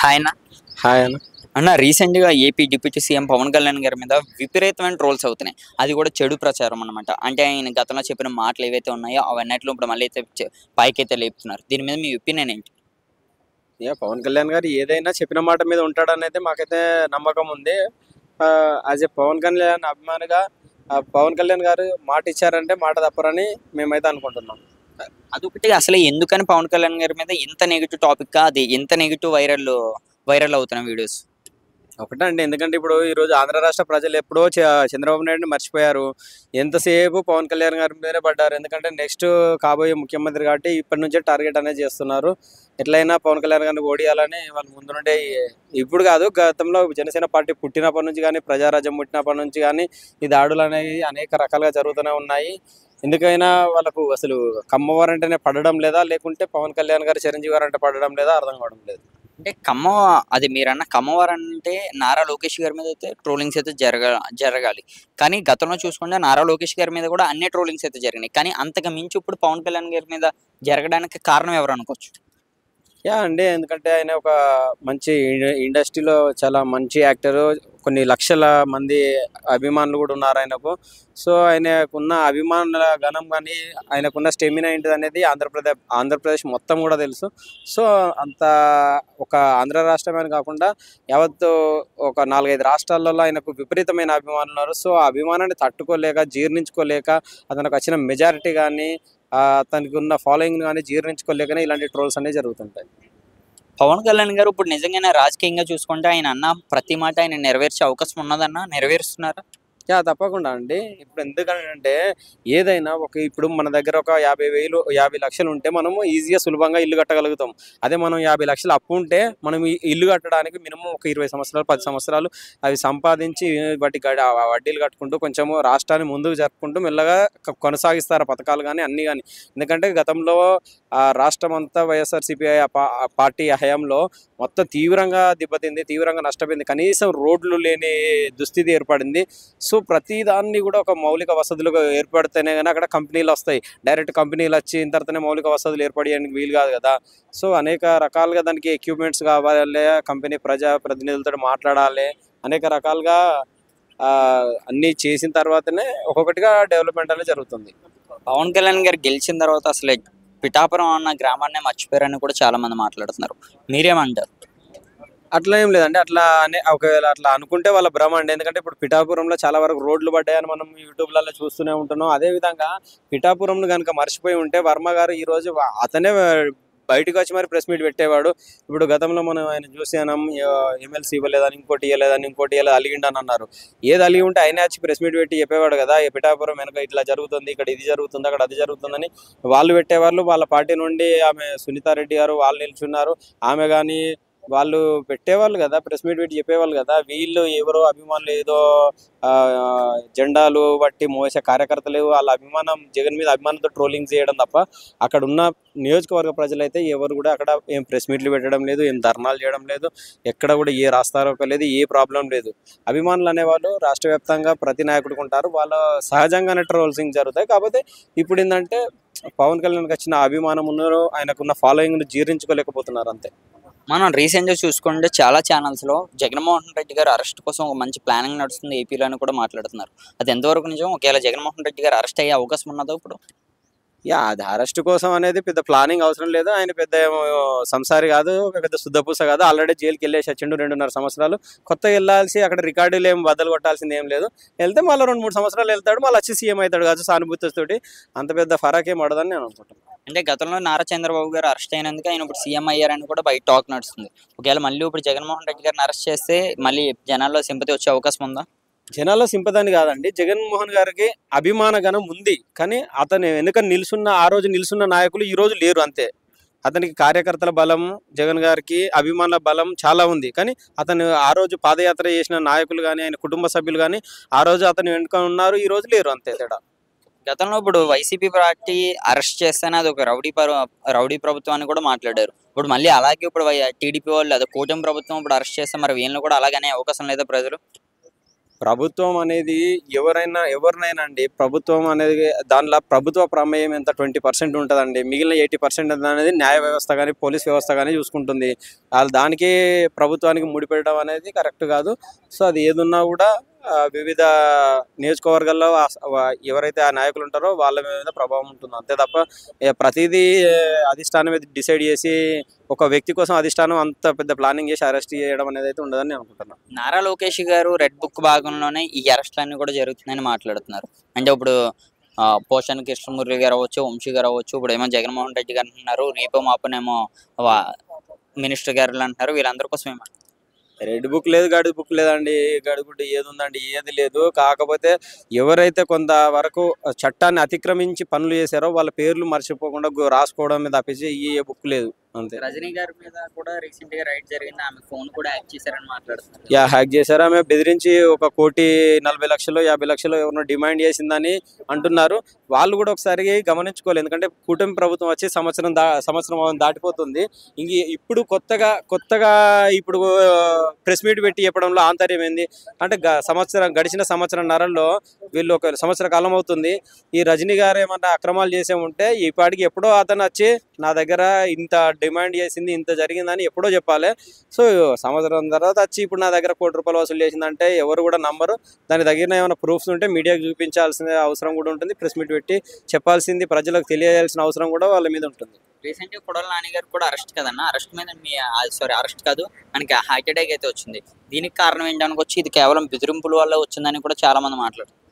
Hi అన్న. Hi అన్న. అన్న రీసెంట్గా AP deputy CM Pawan Kalyan గారి మీద విపరీతమైన ట్రోల్స్ అవుతున్నాయి. అది కూడా చెడు ప్రచారం అనమాట. అంటే ఆయన గతంలో చెప్పిన మాటలు ఏవైతే ఉన్నాయో అవన్నిట్లో ఇప్పుడు మళ్ళీ అయితే పైకైతే లేపుతున్నారు. దీని మీద మీ ఒపీనియన్ ఏంటి? పవన్ కళ్యాణ్ గారు ఏదైనా చెప్పిన మాట మీద ఉంటాడనేది మాకైతే నమ్మకం ఉంది. యాజ్ ఏ పవన్ కళ్యాణ్ అభిమానిగా పవన్ కళ్యాణ్ గారు మాట ఇచ్చారంటే మాట తప్పరని మేమైతే అనుకుంటున్నాం. అదొకటి, అసలు ఎందుకని పవన్ కళ్యాణ్ గారి మీద ఇంత నెగిటివ్ టాపిక్, అది ఎంత నెగిటివ్ వైరల్ అవుతున్న వీడియోస్? ఒకటే అండి, ఎందుకంటే ఇప్పుడు ఈరోజు ఆంధ్ర రాష్ట్ర ప్రజలు ఎప్పుడో చంద్రబాబు నాయుడుని మర్చిపోయారు. ఎంతసేపు పవన్ కళ్యాణ్ గారి మీదనే పడ్డారు. ఎందుకంటే నెక్స్ట్ కాబోయే ముఖ్యమంత్రి కాబట్టి ఇప్పటి నుంచే టార్గెట్ అనేది చేస్తున్నారు. ఎట్లయినా పవన్ కళ్యాణ్ గారిని ఓడియాలని వాళ్ళు ముందు నుండే, ఇప్పుడు కాదు గతంలో జనసేన పార్టీ పుట్టినప్పటి నుంచి కానీ, ప్రజారాజ్యం పుట్టినప్పటి నుంచి కానీ ఈ దాడులు అనేవి అనేక రకాలుగా జరుగుతూనే ఉన్నాయి. ఎందుకైనా వాళ్ళకు అసలు కమ్మవారంటేనే పడడం లేదా, లేకుంటే పవన్ కళ్యాణ్ గారు చిరంజీవి గారు అంటే పడడం లేదా అర్థం కావడం లేదు. అంటే అది మీరన్న కమ్మవారు అంటే నారా లోకేష్ గారి మీద అయితే ట్రోలింగ్స్ అయితే జరగాలి. కానీ గతంలో చూసుకుంటే నారా లోకేష్ గారి మీద కూడా అన్ని ట్రోలింగ్స్ అయితే జరిగినాయి. కానీ అంతకు మించి ఇప్పుడు పవన్ కళ్యాణ్ గారి మీద జరగడానికి కారణం ఎవరు అనుకోవచ్చు? అండి, ఎందుకంటే ఆయన ఒక మంచి ఇండస్ట్రీలో చాలా మంచి యాక్టరు. కొన్ని లక్షల మంది అభిమానులు కూడా ఉన్నారు ఆయనకు. సో ఆయనకున్న అభిమానుల గణం కానీ, ఆయనకున్న స్టెమినా ఏంటిది అనేది ఆంధ్రప్రదేశ్ మొత్తం కూడా తెలుసు. సో అంత ఒక ఆంధ్ర రాష్ట్రమే కాకుండా యావత్తు ఒక 4-5 రాష్ట్రాలలో ఆయనకు విపరీతమైన అభిమానులు ఉన్నారు. సో ఆ అభిమానాన్ని తట్టుకోలేక, జీర్ణించుకోలేక, అతనికి వచ్చిన మెజారిటీ కానీ, తనకి ఉన్న ఫాలోయింగ్ కానీ జీర్ణించుకోలేకనే ఇలాంటి ట్రోల్స్ అనేవి జరుగుతుంటాయి. పవన్ కళ్యాణ్ గారు ఇప్పుడు నిజంగానే రాజకీయంగా చూసుకుంటే ఆయన అన్న ప్రతి మాట ఆయన నెరవేర్చే అవకాశం ఉన్నదన్నా, నెరవేరుస్తున్నారా? తప్పకుండా అండి. ఇప్పుడు ఎందుకంటే ఏదైనా ఇప్పుడు మన దగ్గర ఒక 50,000, 50 లక్షలు ఉంటే మనము ఈజీగా సులభంగా ఇల్లు కట్టగలుగుతాం. అదే మనం 50 లక్షలు అప్పు ఉంటే మనం ఈ ఇల్లు కట్టడానికి మినిమం ఒక 20 సంవత్సరాలు, 10 సంవత్సరాలు అవి సంపాదించి వడ్డీలు కట్టుకుంటూ కొంచెము రాష్ట్రాన్ని ముందుకు జరుపుకుంటూ మెల్లగా కొనసాగిస్తారు పథకాలు కానీ, అన్నీ కానీ. ఎందుకంటే గతంలో రాష్ట్రం అంతా వైఎస్ఆర్సీపీ పార్టీ హయాంలో మొత్తం తీవ్రంగా దెబ్బతింది, తీవ్రంగా నష్టపోయింది. కనీసం రోడ్లు లేని దుస్థితి ఏర్పడింది. సో ప్రతిదాన్ని కూడా ఒక మౌలిక వసతులు ఏర్పడితేనే కానీ అక్కడ కంపెనీలు వస్తాయి. డైరెక్ట్ కంపెనీలు వచ్చిన తర్వాతనే మౌలిక వసతులు ఏర్పడడానికి వీలు కాదు కదా. సో అనేక రకాలుగా దానికి ఎక్విప్మెంట్స్ కావాలి, కంపెనీ ప్రజాప్రతినిధులతో మాట్లాడాలి, అనేక రకాలుగా అన్నీ చేసిన తర్వాతనే ఒక్కొక్కటిగా డెవలప్మెంట్ అనేది జరుగుతుంది. పవన్ కళ్యాణ్ గారు గెలిచిన తర్వాత అసలు పిఠాపురం అన్న గ్రామాన్ని మర్చిపోయారని కూడా చాలా మంది మాట్లాడుతున్నారు. మీరేమంటారు? అట్లా ఏం లేదండి. ఒకవేళ అట్లా అనుకుంటే వాళ్ళ భ్రమ అండి. ఎందుకంటే ఇప్పుడు పిఠాపురంలో చాలా వరకు రోడ్లు పడ్డాయని మనం యూట్యూబ్లలో చూస్తూనే ఉంటున్నాం. అదేవిధంగా పిఠాపురంను కనుక మర్చిపోయి ఉంటే వర్మ గారు ఈరోజు అతనే బయటకు వచ్చి మరి ప్రెస్ మీట్ పెట్టేవాడు. ఇప్పుడు గతంలో మనం ఆయన చూసాం, ఎమ్మెల్సీ ఇవ్వలేదని, ఇంకోటి ఇవ్వలేదు, అలిగిండని అన్నారు. ఏది అలిగి ఉంటే ఆయన వచ్చి ప్రెస్ మీట్ పెట్టి చెప్పేవాడు కదా, పిఠాపురం వెనక ఇట్లా జరుగుతుంది, ఇక్కడ ఇది జరుగుతుంది, అక్కడ అది జరుగుతుందని వాళ్ళు పెట్టేవాళ్ళు. వాళ్ళ పార్టీ నుండి ఆమె సునీతారెడ్డి గారు వాళ్ళు నిల్చున్నారు. ఆమె కానీ వాళ్ళు పెట్టేవాళ్ళు కదా, ప్రెస్ మీట్ పెట్టి చెప్పేవాళ్ళు కదా. వీళ్ళు ఎవరో అభిమానులు ఏదో జెండాలు బట్టి మోసే కార్యకర్తలు వాళ్ళ జగన్ మీద అభిమానంతో ట్రోలింగ్ చేయడం తప్ప అక్కడ ఉన్న నియోజకవర్గ ప్రజలైతే ఎవరు కూడా అక్కడ ఏం ప్రెస్ మీట్లు పెట్టడం లేదు, ఏం ధర్నాలు చేయడం లేదు, ఎక్కడ కూడా ఏ రాస్తారోకో లేదు, ఏ ప్రాబ్లం లేదు. అభిమానులు అనేవాళ్ళు రాష్ట్ర వ్యాప్తంగా ప్రతి నాయకుడికి ఉంటారు. వాళ్ళ సహజంగానే ట్రోల్సింగ్ జరుగుతాయి. కాకపోతే ఇప్పుడు ఏంటంటే పవన్ కళ్యాణ్కి వచ్చిన అభిమానం ఉన్నారు, ఆయనకున్న ఫాలోయింగ్ను జీర్ణించుకోలేకపోతున్నారు అంతే. మనం రీసెంట్గా చూసుకుంటే చాలా ఛానల్స్లో జగన్మోహన్ రెడ్డి గారు అరెస్ట్ కోసం ఒక మంచి ప్లానింగ్ నడుస్తుంది ఏపీలో అని కూడా మాట్లాడుతున్నారు. అది ఎంతవరకు నిజం? ఒకవేళ జగన్మోహన్ రెడ్డి గారు అరెస్ట్ అయ్యే అవకాశం ఉన్నదో ఇప్పుడు? అది అరెస్ట్ కోసం అనేది పెద్ద ప్లానింగ్ అవసరం లేదు. ఆయన పెద్ద సంసారి కాదు, పెద్ద శుద్ధపూస కాదు. ఆల్రెడీ జైలుకి వెళ్ళేసి వచ్చిండు 2.5 సంవత్సరాలు. కొత్తగా వెళ్ళాల్సి అక్కడ రికార్డులు ఏం బద్దలు కొట్టాల్సింది ఏం లేదు. వెళ్తే మళ్ళీ 2-3 సంవత్సరాలు వెళ్తాడు, మళ్ళీ వచ్చి సీఎం అవుతాడు కాదు సానుభూతితోటి. అంత పెద్ద ఫరాక్ ఏం పడదని నేను అనుకుంటున్నాను. అంటే గతంలో నారా చంద్రబాబు గారు అరెస్ట్ అయినందుకు ఆయన ఇప్పుడు సీఎం అయ్యారని కూడా బయట టాక్ నడుస్తుంది. ఒకవేళ మళ్ళీ ఇప్పుడు జగన్మోహన్ రెడ్డి గారిని అరెస్ట్ చేస్తే మళ్ళీ జనాల్లో సింపతి వచ్చే అవకాశం ఉందా? జనాల్లో సింపదని కాదండి, జగన్మోహన్ గారికి అభిమాన గణం ఉంది. కానీ అతను వెనుక ఆ రోజు నిల్చున్న నాయకులు ఈ రోజు లేరు అంతే. అతనికి కార్యకర్తల బలం, జగన్ గారికి అభిమానుల బలం చాలా ఉంది. కానీ అతను ఆ రోజు పాదయాత్ర చేసిన నాయకులు కానీ, ఆయన కుటుంబ సభ్యులు కానీ ఆ రోజు అతను వెనుక ఉన్నారు, ఈ రోజు లేరు అంతే తేడా. గతంలో ఇప్పుడు వైసీపీ పార్టీ అరెస్ట్ చేస్తేనే అది ఒక రౌడీ ప్రభుత్వం అని కూడా మాట్లాడారు. ఇప్పుడు మళ్ళీ అలాగే ఇప్పుడు టీడీపీ వాళ్ళు, అది కూటమి ప్రభుత్వం ఇప్పుడు అరెస్ట్ చేస్తే మరి వీళ్ళని కూడా అలాగనే అవకాశం లేదా ప్రజలు? ప్రభుత్వం అనేది ఎవరినైనా అండి, ప్రభుత్వం అనేది దానిలో ప్రభుత్వ ప్రమేయం ఎంత 20% ఉంటుందండి. మిగిలిన 80% అనేది న్యాయ వ్యవస్థ కానీ పోలీస్ వ్యవస్థ కానీ చూసుకుంటుంది. వాళ్ళు దానికి ప్రభుత్వానికి ముడిపెట్టడం అనేది కరెక్ట్ కాదు. సో అది ఏదున్నా కూడా వివిధ నియోజకవర్గాల్లో ఎవరైతే ఆ నాయకులు ఉంటారో వాళ్ళ మీద ప్రభావం ఉంటుంది. అంతే తప్ప ప్రతిదీ అధిష్టానం మీద డిసైడ్ చేసి ఒక వ్యక్తి కోసం అధిష్టానం అంత పెద్ద ప్లానింగ్ చేసి అరెస్ట్ చేయడం అనేది అయితే ఉండదని నేను అనుకుంటున్నాను. నారా లోకేష్ గారు రెడ్ బుక్ భాగంలోనే ఈ అరెస్టులన్నీ కూడా జరుగుతున్నాయని మాట్లాడుతున్నారు. అంటే ఇప్పుడు పోషణ కృష్ణమురళి గారు అవ్వచ్చు, వంశీ గారు అవ్వచ్చు, ఇప్పుడు ఏమో జగన్మోహన్ రెడ్డి గారు అంటున్నారు, రేపు మాపనేమో మినిస్టర్ గారు అంటున్నారు. వీళ్ళందరి కోసం ఏమంటారు? రెడ్ బుక్ లేదు, గడి బుక్ లేదండి. గడిగుడ్డు ఏది ఉందండి? ఏది లేదు. కాకపోతే ఎవరైతే కొంతవరకు చట్టాన్ని అతిక్రమించి పనులు చేశారో వాళ్ళ పేర్లు మర్చిపోకుండా రాసుకోవడం మీద తప్పించి ఏ బుక్ లేదు అంతే. రజనీ గారి మీద కూడా రీసెంట్ గా రైడ్ జరిగింది, ఆమె ఫోన్ కూడా హ్యాక్ చేశారని మాట్లాడుతున్నారు. హ్యాక్ చేశారు. ఆమె బెదిరించి 1,40,00,000 50,00,000 ఎవరినో డిమాండ్ చేసిందని అంటున్నారు. వాళ్ళు కూడా ఒకసారి గమనించుకోవాలి. ఎందుకంటే కూటమి ప్రభుత్వం వచ్చి సంవత్సరం దాటిపోతుంది. ఇప్పుడు కొత్తగా ఇప్పుడు ప్రెస్ మీట్ పెట్టి చెప్పడంలో ఆంతర్యం ఏంది అంటే గడిచిన సంవత్సరంన్నరలో వీళ్ళు ఒక సంవత్సర కాలం అవుతుంది. ఈ రజనీ గారు ఏమన్నా అక్రమాలు చేసే ఉంటే ఇప్పటికి ఎప్పుడో అతను వచ్చి నా దగ్గర ఇంత డిమాండ్ చేసింది, ఇంత జరిగిందని ఎప్పుడో చెప్పాలి. సో సంవత్సరం తర్వాత వచ్చి ఇప్పుడు నా దగ్గర ₹1,00,00,000 వసూలు చేసిందంటే ఎవరు కూడా నమ్మరు. దాని దగ్గర ఏమైనా ప్రూఫ్స్ ఉంటే మీడియాకు చూపించాల్సిన అవసరం కూడా ఉంటుంది. ప్రెస్ మీట్ పెట్టి చెప్పాల్సింది ప్రజలకు తెలియాల్సిన అవసరం కూడా వాళ్ళ మీద ఉంటుంది. రీసెంట్ గా కొడాలి నాని గారు కూడా అరెస్ట్ కదన్నా, అరెస్ట్ మీద అరెస్ట్ కాదు, మనకి హార్ట్ అటాక్ అయితే వచ్చింది. దీనికి కారణం ఏంటనుకోవచ్చు, ఇది కేవలం బెదిరింపుల వల్ల వచ్చిందని కూడా చాలా మంది మాట్లాడుతున్నారు.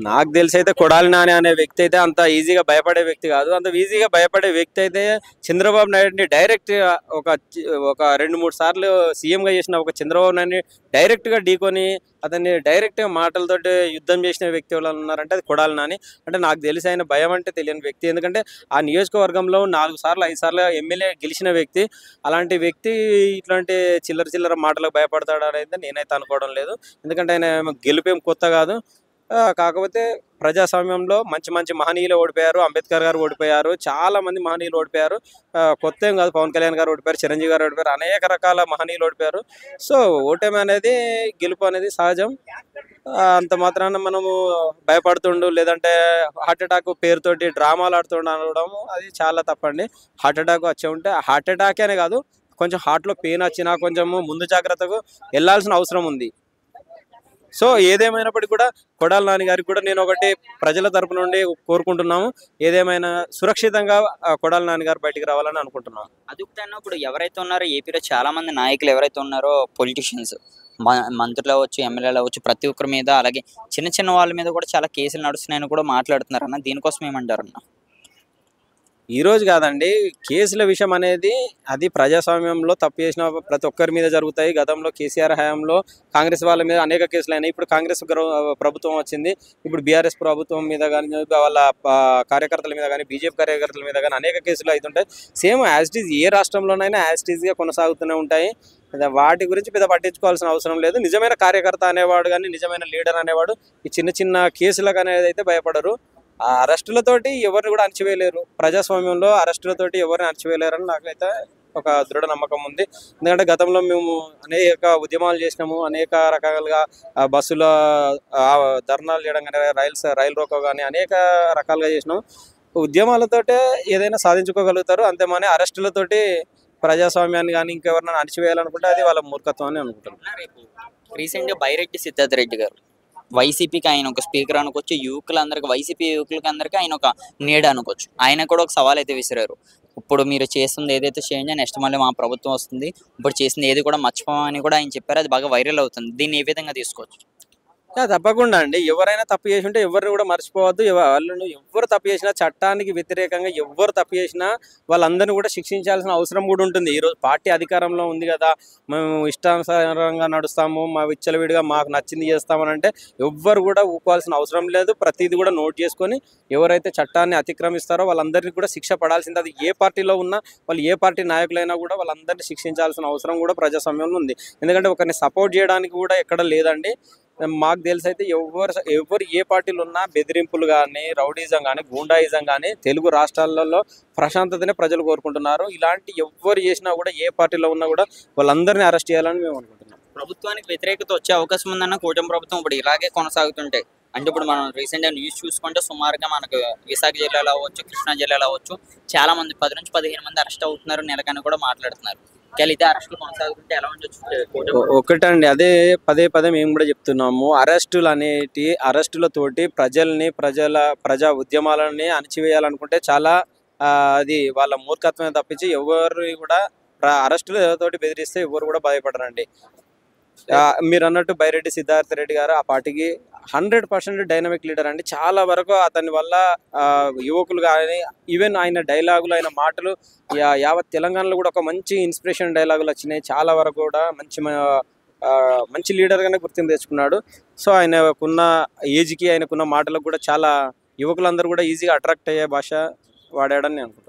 నాకు తెలిసి అయితే కొడాలి నాని అనే వ్యక్తి అయితే అంత ఈజీగా భయపడే వ్యక్తి కాదు. అంత ఈజీగా భయపడే వ్యక్తి అయితే చంద్రబాబు నాయుడిని డైరెక్ట్ ఒక 2-3 సార్లు సీఎంగా చేసిన ఒక చంద్రబాబు నాయుడిని డైరెక్ట్గా ఢీకొని అతన్ని డైరెక్ట్గా మాటలతోటి యుద్ధం చేసిన వ్యక్తి ఎవరు ఉన్నారంటే అది కొడాలి నాని. అంటే నాకు తెలిసి ఆయన భయం అంటే తెలియని వ్యక్తి. ఎందుకంటే ఆ నియోజకవర్గంలో 4 సార్లు 5 సార్లు ఎమ్మెల్యే గెలిచిన వ్యక్తి. అలాంటి వ్యక్తి ఇట్లాంటి చిల్లర మాటలకు భయపడతాడు అనేది నేనైతే అనుకోవడం లేదు. ఎందుకంటే ఆయన గెలుపేం కొత్త కాదు. కాకపోతే ప్రజాస్వామ్యంలో మంచి మహనీయులు ఓడిపోయారు. అంబేద్కర్ గారు ఓడిపోయారు, చాలా మంది మహనీయులు ఓడిపోయారు. కొత్త ఏం కాదు, పవన్ కళ్యాణ్ గారు ఓడిపోయారు, చిరంజీవి గారు ఓడిపోయారు, అనేక రకాల మహనీయులు ఓడిపోయారు. సో ఓటమి అనేది, గెలుపు అనేది సహజం. అంత మాత్రాన మనము భయపడుతుండు లేదంటే హార్ట్ అటాక్ పేరుతోటి డ్రామాలు ఆడుతుండు అనడం అది చాలా తప్పండి. హార్ట్ అటాక్ వచ్చే ఉంటే హార్ట్ అటాక్ అనే కాదు, కొంచెం హార్ట్లో పెయిన్ వచ్చినా కొంచెము ముందు జాగ్రత్తకు వెళ్ళాల్సిన అవసరం ఉంది. సో ఏదేమైనప్పటికీ కూడా కొడాలి నాని గారికి కూడా నేను ఒకటి ప్రజల తరపు నుండి కోరుకుంటున్నాము, ఏదేమైనా సురక్షితంగా కొడాలి నాని గారు బయటికి రావాలని అనుకుంటున్నాను. అదుపుతాను ఇప్పుడు ఎవరైతే ఉన్నారో ఏపీలో చాలా మంది నాయకులు ఎవరైతే ఉన్నారో పొలిటీషియన్స్, మంత్రులు అవ్వచ్చు, ఎమ్మెల్యేలు అవ్వచ్చు, ప్రతి ఒక్కరి మీద, అలాగే చిన్న వాళ్ళ మీద కూడా చాలా కేసులు నడుస్తున్నాయని కూడా మాట్లాడుతున్నారు అన్న. దీనికోసం ఏమంటారు అన్న? ఈ రోజు కాదండి, కేసుల విషయం అనేది అది ప్రజాస్వామ్యంలో తప్పు చేసిన ప్రతి ఒక్కరి మీద జరుగుతాయి. గతంలో కేసీఆర్ హయాంలో కాంగ్రెస్ వాళ్ళ మీద అనేక కేసులు అయినాయి. ఇప్పుడు కాంగ్రెస్ ప్రభుత్వం వచ్చింది, ఇప్పుడు బీఆర్ఎస్ ప్రభుత్వం మీద కానీ వాళ్ళ కార్యకర్తల మీద కానీ బీజేపీ కార్యకర్తల మీద కానీ అనేక కేసులు అవుతుంటాయి. సేమ్ యాజ్ ఇట్ ఈజ్ ఏ రాష్ట్రంలోనైనా యాజ్ ఇట్ ఈజ్గా కొనసాగుతూనే ఉంటాయి. వాటి గురించి పెద్ద పట్టించుకోవాల్సిన అవసరం లేదు. నిజమైన కార్యకర్త అనేవాడు కానీ నిజమైన లీడర్ అనేవాడు ఈ చిన్న కేసులకు అనేది అయితే భయపడరు. ఆ అరెస్టులతోటి ఎవరిని కూడా అణచివేయలేరు. ప్రజాస్వామ్యంలో అరెస్టులతోటి ఎవరిని అణచివేయలేరని నాకైతే ఒక దృఢ నమ్మకం ఉంది. ఎందుకంటే గతంలో మేము అనేక ఉద్యమాలు చేసినాము, అనేక రకాలుగా బస్సుల ధర్నాలు చేయడం కానీ, రైలు రోకో కానీ అనేక రకాలుగా చేసినాం. ఉద్యమాలతోటే ఏదైనా సాధించుకోగలుగుతారు, అంతేమాని అరెస్టులతోటి ప్రజాస్వామ్యాన్ని కానీ ఇంకెవరినైనా అణచివేయాలనుకుంటే అది వాళ్ళ మూర్ఖత్వం అని అనుకుంటున్నాను. రీసెంట్గా బైరెడ్డి సిద్ధార్థ రెడ్డి గారు వైసీపీకి ఆయన ఒక స్పీకర్ అనుకోవచ్చు, యువకులందరికీ, వైసీపీ యువకులకి అందరికీ ఆయన ఒక నీడ అనుకోవచ్చు. ఆయన కూడా ఒక సవాల్ అయితే విసిరారు. ఇప్పుడు మీరు చేస్తుంది ఏదైతే చేయండి, నెక్స్ట్ మళ్ళీ మా ప్రభుత్వం వస్తుంది, ఇప్పుడు చేసింది ఏది కూడా మర్చిపోమని కూడా ఆయన చెప్పారు. అది బాగా వైరల్ అవుతుంది. దీన్ని ఏ విధంగా తీసుకోవచ్చు? తప్పకుండా అండి, ఎవరైనా తప్పు చేసి ఉంటే ఎవరిని కూడా మర్చిపోవద్దు. వాళ్ళను ఎవరు తప్పు చేసినా, చట్టానికి వ్యతిరేకంగా ఎవరు తప్పు చేసినా వాళ్ళందరినీ కూడా శిక్షించాల్సిన అవసరం కూడా ఉంటుంది. ఈరోజు పార్టీ అధికారంలో ఉంది కదా, మేము ఇష్టానుసారంగా నడుస్తాము, మా విచ్చలవిడిగా మాకు నచ్చింది చేస్తామని అంటే ఎవ్వరు కూడా ఊపాల్సిన అవసరం లేదు. ప్రతిదీ కూడా నోట్ చేసుకొని ఎవరైతే చట్టాన్ని అతిక్రమిస్తారో వాళ్ళందరికీ కూడా శిక్ష పడాల్సింది. అది ఏ పార్టీలో ఉన్నా, వాళ్ళు ఏ పార్టీ నాయకులైనా కూడా వాళ్ళందరినీ శిక్షించాల్సిన అవసరం కూడా ప్రజాస్వామ్యంలో ఉంది. ఎందుకంటే ఒకరిని సపోర్ట్ చేయడానికి కూడా ఎక్కడ లేదండి. మాకు తెలిసి అయితే ఎవరు ఏ పార్టీలు ఉన్నా బెదిరింపులు కానీ, రౌడీజం కానీ, గూండాయిజం కానీ తెలుగు రాష్ట్రాలలో ప్రశాంతతనే ప్రజలు కోరుకుంటున్నారు. ఇలాంటి ఎవరు చేసినా కూడా, ఏ పార్టీలో ఉన్నా కూడా వాళ్ళందరినీ అరెస్ట్ చేయాలని మేము అనుకుంటున్నాం. ప్రభుత్వానికి వ్యతిరేకత వచ్చే అవకాశం ఉందన్న కూటమి ప్రభుత్వం ఇప్పుడు ఇలాగే కొనసాగుతుంటే అంటే ఇప్పుడు మనం రీసెంట్గా న్యూస్ చూసుకుంటే సుమారుగా మనకు విశాఖ జిల్లాలో అవ్వచ్చు, కృష్ణా జిల్లాలో అవ్వచ్చు, చాలా మంది 10 నుంచి 15 మంది అరెస్ట్ అవుతున్నారు నెలకని కూడా మాట్లాడుతున్నారు. ఒకవేళ ఇదే అరెస్టులు కొనసాగుతుంటే ఎలా ఉండొచ్చు కూటమి? ఒకటండి, అదే పదే పదే మేము కూడా చెప్తున్నాము. అరెస్టులతోటి ప్రజా ఉద్యమాలని అణచివేయాలనుకుంటే చాలా అది వాళ్ళ మూర్ఖత్వమే తప్పించి ఎవరు కూడా అరెస్టులతోటి బెదిరిస్తే ఎవరు కూడా భయపడరండి. మీరు అన్నట్టు బైరెడ్డి సిద్ధార్థ రెడ్డి గారు ఆ పార్టీకి 100% డైనమిక్ లీడర్ అండి. చాలా వరకు అతని వల్ల యువకులు కానీ ఈవెన్ ఆయన డైలాగులు, ఆయన మాటలు యావత్ తెలంగాణలో కూడా ఒక మంచి ఇన్స్పిరేషన్ డైలాగులు వచ్చినాయి. చాలా వరకు కూడా మంచి లీడర్గానే గుర్తింపు తెచ్చుకున్నాడు. సో ఆయనకున్న ఏజ్కి, ఆయనకున్న మాటలకు కూడా చాలా యువకులందరూ కూడా ఈజీగా అట్రాక్ట్ అయ్యే భాష వాడాడని నేను అనుకుంటున్నాను.